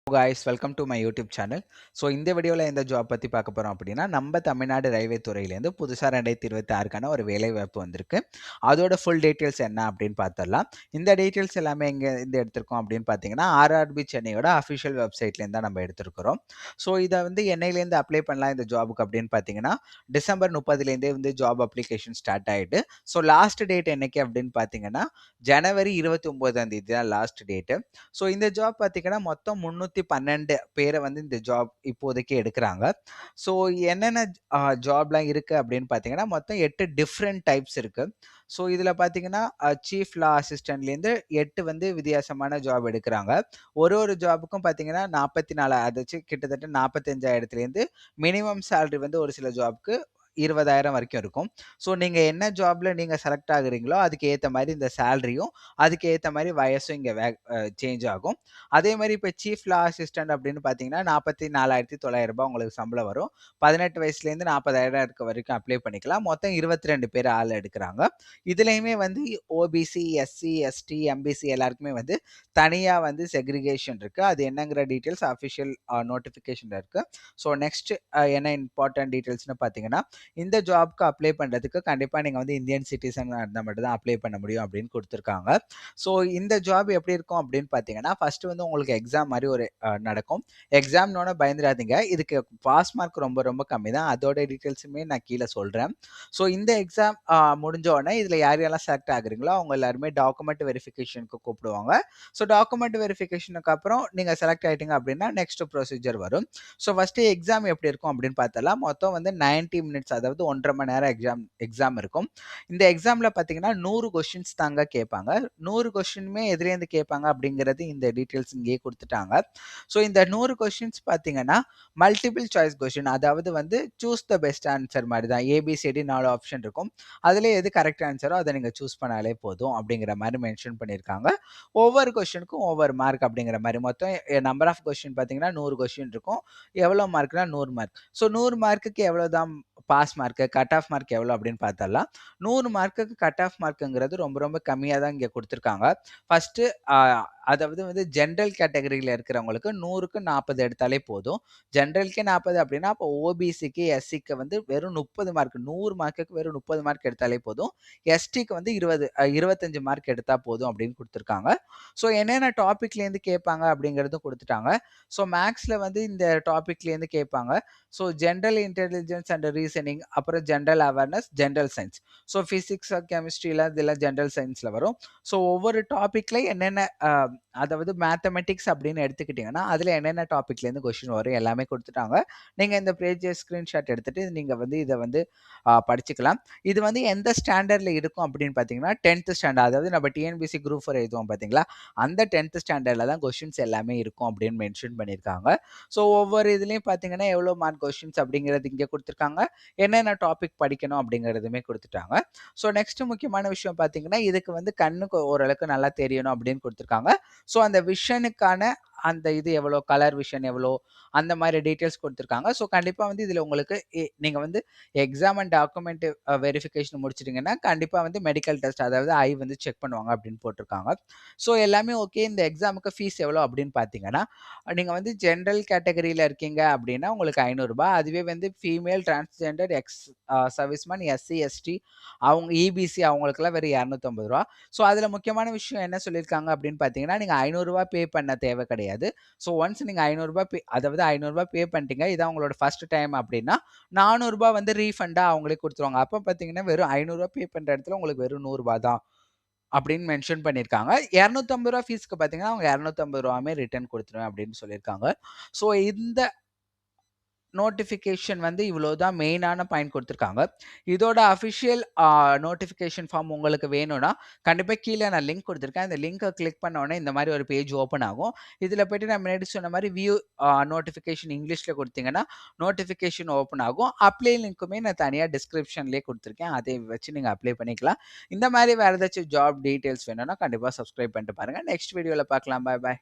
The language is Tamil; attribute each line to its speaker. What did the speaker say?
Speaker 1: guys, welcome to my YouTube channel. So இந்த வீடியோவில் எந்த ஜாப் பற்றி பார்க்க போகிறோம் அப்படின்னா நம்ம தமிழ்நாடு ரயில்வே துறையிலேருந்து புதுசாக 2026க்கான ஒரு வேலை வாய்ப்பு வந்திருக்கு. அதோட ஃபுல் டீட்டெயில்ஸ் என்ன அப்படின்னு பார்த்துடலாம். இந்த டீட்டெயில்ஸ் எல்லாமே எங்கே இருந்து எடுத்திருக்கோம் அப்படின்னு பார்த்தீங்கன்னா ஆர்ஆர்பி சென்னையோட அஃபிஷியல் வெப்சைட்லேருந்து தான் நம்ம எடுத்திருக்கிறோம். ஸோ இதை வந்து என்னையிலேருந்து அப்ளை பண்ணலாம் இந்த ஜாபுக்கு அப்படின்னு பார்த்தீங்கன்னா டிசம்பர் 30லேருந்தே வந்து ஜாப் அப்ளிகேஷன் ஸ்டார்ட் ஆகிட்டு ஸோ லாஸ்ட் டேட் என்னைக்கு அப்படின்னு பார்த்தீங்கன்னா ஜனவரி 29ஆம் தேதி தான் லாஸ்ட் டேட்டு. ஸோ இந்த ஜாப் பார்த்தீங்கன்னா மொத்தம் 312 பேரை வந்து இந்த ஜாப் இப்போதைக்கு எடுக்கிறாங்க. ஸோ என்னென்ன ஜாப்லாம் இருக்குது அப்படின்னு பார்த்தீங்கன்னா மொத்தம் 8 டிஃப்ரெண்ட் டைப்ஸ் இருக்குது. ஸோ இதில் பார்த்தீங்கன்னா சீஃப் லா அசிஸ்டன்ட்லேருந்து 8 வந்து வித்தியாசமான ஜாப் எடுக்கிறாங்க. ஒரு ஜாபுக்கும் பார்த்தீங்கன்னா 44 அதாச்சும் கிட்டத்தட்ட 45,000லேருந்து மினிமம் சேலரி வந்து ஒரு சில ஜாப்க்கு 20,000 வரைக்கும் இருக்கும். ஸோ நீங்கள் என்ன ஜாப்ல நீங்கள் செலக்ட் ஆகுறீங்களோ அதுக்கு ஏற்ற மாதிரி இந்த சேலரியும் அதுக்கு ஏற்ற மாதிரி வயசும் இங்கே சேஞ்ச் ஆகும். அதே மாதிரி இப்போ சீஃப் லா அசிஸ்டன்ட் அப்படின்னு பார்த்தீங்கன்னா 44,900 ரூபாய் உங்களுக்கு சம்பளம் வரும். 18 வயசுலேருந்து 40,000 இருக்க வரைக்கும் அப்ளை பண்ணிக்கலாம். மொத்தம் 22 பேர் ஆள் எடுக்கிறாங்க. இதுலேயுமே வந்து ஓபிசி, எஸ்சி, எஸ்டி, எம்பிசி எல்லாருக்குமே வந்து தனியாக வந்து செக்ரிகேஷன் இருக்குது. அது என்னங்கிற டீட்டெயில்ஸ் அஃபிஷியல் நோட்டிஃபிகேஷன் இருக்குது. ஸோ நெக்ஸ்ட் என்ன இம்பார்ட்டன்ட் டீட்டெயில்ஸ்னு பார்த்தீங்கன்னா இந்த ஜாப்க்கு அப்ளை பண்ணுறதுக்கு கண்டிப்பாக நீங்கள் வந்து இந்தியன் சிட்டிசன் இருந்தால் மட்டும் தான் அப்ளை பண்ண முடியும் அப்படின்னு கொடுத்துருக்காங்க. ஸோ இந்த ஜாப் எப்படி இருக்கும் அப்படின்னு பார்த்தீங்கன்னா ஃபஸ்ட்டு வந்து உங்களுக்கு எக்ஸாம் மாதிரி ஒரு நடக்கும். எக்ஸாம்னோட பயந்துடாதீங்க, இதுக்கு பாஸ் மார்க் ரொம்ப ரொம்ப கம்மி தான். அதோட டீட்டெயில்ஸுமே நான் கீழே சொல்கிறேன். ஸோ இந்த எக்ஸாம் முடிஞ்ச உடனே இதில் யார் யாரெல்லாம் செலக்ட் ஆகுறீங்களோ அவங்க எல்லாருமே டாக்குமெண்ட் வெரிஃபிகேஷனுக்கு கூப்பிடுவாங்க. ஸோ டாக்குமெண்ட் வெரிஃபிகேஷனுக்கு அப்புறம் நீங்கள் செலக்ட் ஆகிட்டீங்க அப்படின்னா நெக்ஸ்ட் ப்ரொசீஜர் வரும். ஸோ ஃபஸ்ட்டு எக்ஸாம் எப்படி இருக்கும் அப்படின்னு பார்த்தலாம். மொத்தம் வந்து 90 மினிட்ஸ், அதாவது 1.5 மணி நேரம் எக்ஸாம் இருக்கும். இந்த எக்ஸாமில் பார்த்தீங்கன்னா 100 கொஷின்ஸ் தாங்க கேட்பாங்க. 100 கொஷினுமே எதுலேருந்து கேட்பாங்க அப்படிங்கிறது இந்த டீட்டெயில்ஸ் இங்கேயே கொடுத்துட்டாங்க. ஸோ இந்த 100 கொஷின்ஸ் பார்த்தீங்கன்னா மல்டிபிள் சாய்ஸ் கொஷின், அதாவது வந்து சூஸ் த பெஸ்ட் ஆன்சர் மாதிரி தான். ஏபிசிடி 4 ஆப்ஷன் இருக்கும். அதில் எது கரெக்ட் ஆன்சரோ அதை நீங்கள் சூஸ் பண்ணாலே போதும் அப்படிங்கிற மாதிரி மென்ஷன் பண்ணியிருக்காங்க. ஒவ்வொரு கொஷினுக்கும் ஒவ்வொரு மார்க் அப்படிங்கிற மாதிரி மொத்தம் நம்பர் ஆஃப் கொஷின் பார்த்தீங்கன்னா 100 கொஷின் இருக்கும். எவ்வளோ மார்க்னா 100 மார்க். ஸோ 100 மார்க்குக்கு எவ்வளோ தான் pass mark, cut off mark எவ்வளோ அப்படின்னு பார்த்தரலாம். 100 மார்க்குக்கு கட் ஆஃப் மார்க்குங்கிறது ரொம்ப ரொம்ப கம்மியாக தான் இங்கே கொடுத்துருக்காங்க. ஃபஸ்ட்டு அதாவது வந்து ஜென்ரல் கேட்டகரியில் இருக்கிறவங்களுக்கு 100க்கு 40 எடுத்தாலே போதும். ஜென்ரலுக்கே 40 அப்படின்னா அப்போ ஓபிசிக்கு, எஸ்சிக்கு வந்து வெறும் 30 மார்க், 100 மார்க்குக்கு வெறும் 30 மார்க் எடுத்தாலே போதும். எஸ்டிக்கு வந்து 25 மார்க் எடுத்தால் போதும் அப்படின்னு கொடுத்துருக்காங்க. ஸோ என்னென்ன டாப்பிக்லேருந்து கேட்பாங்க அப்படிங்கிறதும் கொடுத்துட்டாங்க. ஸோ மேக்ஸில் வந்து இந்த டாப்பிக்லேருந்து கேட்பாங்க. So general intelligence and reasoning, அப்புறம் general awareness, general science. So physics, கெமிஸ்ட்ரியில் இதெல்லாம் ஜென்ரல் சயின்ஸில் வரும். ஸோ ஒவ்வொரு டாப்பிக்கில் என்னென்ன அதாவது மேத்தமெட்டிக்ஸ் அப்படின்னு எடுத்துக்கிட்டிங்கன்னா அதில் என்னென்ன டாப்பிக்லேருந்து கொஷின் வரும் எல்லாமே கொடுத்துட்டாங்க. நீங்கள் இந்த பேஜ் ஸ்க்ரீன்ஷாட் எடுத்துகிட்டு நீங்கள் வந்து இதை வந்து படிச்சுக்கலாம். இது வந்து எந்த ஸ்டாண்டர்டில் இருக்கும் அப்படின்னு பார்த்தீங்கன்னா 10th ஸ்டாண்டர்ட், அதாவது நம்ம டிஎன்பிசி குரூப் 4 எழுதுவோம் பார்த்தீங்களா, அந்த 10th ஸ்டாண்டர்டில் தான் கொஷின்ஸ் எல்லாமே இருக்கும் அப்படின்னு மென்ஷன் பண்ணியிருக்காங்க. ஸோ ஒவ்வொரு இதுலேயும் பார்த்தீங்கன்னா எவ்வளோ மார்க் கொஷின்ஸ் அப்படிங்கிறது இங்கே கொடுத்துருக்காங்க. என்னென்ன டாபிக் படிக்கணும் அப்படிங்கிறதுமே கொடுத்துட்டாங்க. ஸோ நெக்ஸ்ட் முக்கியமான விஷயம் பார்த்தீங்கன்னா இதுக்கு வந்து கண்ணுக்கு ஓரளவுக்கு நல்லா தெரியணும் அப்படின்னு கொடுத்துருக்காங்க. ஸோ அந்த விஷனுக்கான அந்த இது எவ்வளோ, கலர் விஷன் எவ்வளோ, அந்த மாதிரி டீட்டெயில்ஸ் கொடுத்துருக்காங்க. ஸோ கண்டிப்பாக வந்து இதில் உங்களுக்கு நீங்கள் வந்து எக்ஸாம் அண்ட் டாக்குமெண்ட் வெரிஃபிகேஷன் முடிச்சிட்டிங்கன்னா கண்டிப்பாக வந்து மெடிக்கல் டெஸ்ட், அதாவது ஐ வந்து செக் பண்ணுவாங்க அப்படின்னு போட்டிருக்காங்க. ஸோ எல்லாமே ஓகே. இந்த எக்ஸாமுக்கு ஃபீஸ் எவ்வளோ அப்படின்னு பார்த்தீங்கன்னா நீங்கள் வந்து ஜென்ரல் கேட்டகரியில் இருக்கீங்க அப்படின்னா உங்களுக்கு 500 ரூபாய். அதுவே வந்து female, transgender, serviceman, SC, ST, அவங்க இபிசி அவங்களுக்குலாம் வெறும் 250 ரூபா. ஸோ அதில் முக்கியமான விஷயம் என்ன சொல்லியிருக்காங்க அப்படின்னு பார்த்தீங்கன்னா நீங்கள் 500 ரூபாய் பே பண்ண தேவை கிடையாது. ஸோ ஒன்ஸ் நீங்கள் 500 ரூபாய் அதாவது 500 ரூபாய் பே பண்ணிட்டீங்க, இதான் உங்களோட ஃபர்ஸ்ட் டைம் அப்படின்னா 400 ரூபாய் வந்து ரீஃபண்டாக அவங்களே கொடுத்துருவாங்க. அப்போ பார்த்தீங்கன்னா வெறும் 500 ரூபாய் பே பண்ணுற இடத்துல உங்களுக்கு வெறும் 100 ரூபாய் தான் அப்படின்னு மென்ஷன் பண்ணியிருக்காங்க. 250 ரூபாய் ஃபீஸ்க்கு பார்த்தீங்கன்னா அவங்க 250 ரூபாயுமே ரிட்டர்ன் கொடுத்துருவேன் அப்படின்னு சொல்லியிருக்காங்க. ஸோ இந்த நோட்டிஃபிகேஷன் வந்து இவ்வளோதான் மெயினான பாயிண்ட் கொடுத்துருக்காங்க. இதோட அஃபிஷியல் நோட்டிஃபிகேஷன் ஃபார்ம் உங்களுக்கு வேணும்னா கண்டிப்பாக கீழே நான் லிங்க் கொடுத்துருக்கேன். இந்த லிங்கை கிளிக் பண்ண உடனே இந்த மாதிரி ஒரு பேஜ் ஓப்பன் ஆகும். இதில் போய்ட்டு நான் முன்னாடி சொன்ன மாதிரி வியூ நோட்டிஃபிகேஷன் இங்கிலீஷில் கொடுத்தீங்கன்னா நோட்டிஃபிகேஷன் ஓப்பன் ஆகும். அப்ளை லிங்க்குமே நான் தனியாக டிஸ்கிரிப்ஷன்லேயே கொடுத்துருக்கேன். அதை வச்சு நீங்கள் அப்ளை பண்ணிக்கலாம். இந்த மாதிரி வேறு ஏதாச்சும் ஜாப் டீட்டெயில்ஸ் வேணும்னா கண்டிப்பாக சப்ஸ்கிரைப் பண்ணிட்டு பாருங்கள். நெக்ஸ்ட் வீடியோவில் பார்க்கலாம். பாய் பாய்.